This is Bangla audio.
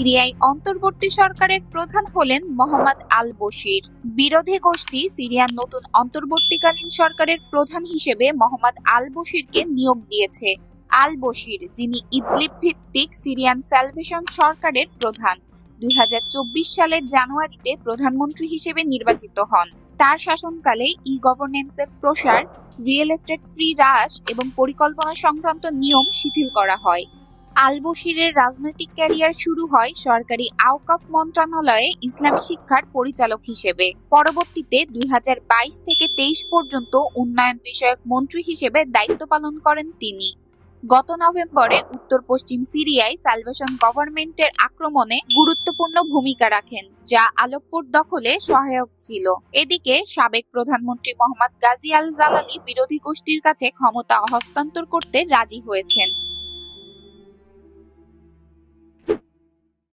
সিরিয়ায় অন্তর্বর্তী সরকারের প্রধান হলেন মোহাম্মদ আল বশির। বিরোধী গোষ্ঠী সিরিয়ার নতুন অন্তর্বর্তীকালীন সরকারের প্রধান হিসেবে মোহাম্মদ আল বশিরকে নিয়োগ দিয়েছে। আল বশির, যিনি ইদলিব ভিত্তিক সিরিয়ান স্যালভেশন সরকারের প্রধান, 2024 সালের জানুয়ারিতে প্রধানমন্ত্রী হিসেবে নির্বাচিত হন। তার শাসনকালে ই-গভর্নেন্সের প্রসার, রিয়েল এস্টেট ফ্রি হ্রাস এবং পরিকল্পনা সংক্রান্ত নিয়ম শিথিল করা হয়। আল বশিরের রাজনৈতিক ক্যারিয়ার শুরু হয় সরকারি আওকাফ মন্ত্রণালয়ে ইসলামী শিক্ষার পরিচালক হিসেবে। পরবর্তীতে 2022 থেকে 23 পর্যন্ত উন্নয়ন বিষয়ক মন্ত্রী হিসেবে দায়িত্ব পালন করেন তিনি। গত নভেম্বরে উত্তর-পশ্চিম সিরিয়ায় সালভেশন গভর্নমেন্টের আক্রমণে গুরুত্বপূর্ণ ভূমিকা রাখেন, যা আলেপ্পোর দখলে সহায়ক ছিল। এদিকে সাবেক প্রধানমন্ত্রী মোহাম্মদ গাজী আল-জালালি বিরোধী গোষ্ঠীর কাছে ক্ষমতা হস্তান্তর করতে রাজি হয়েছেন।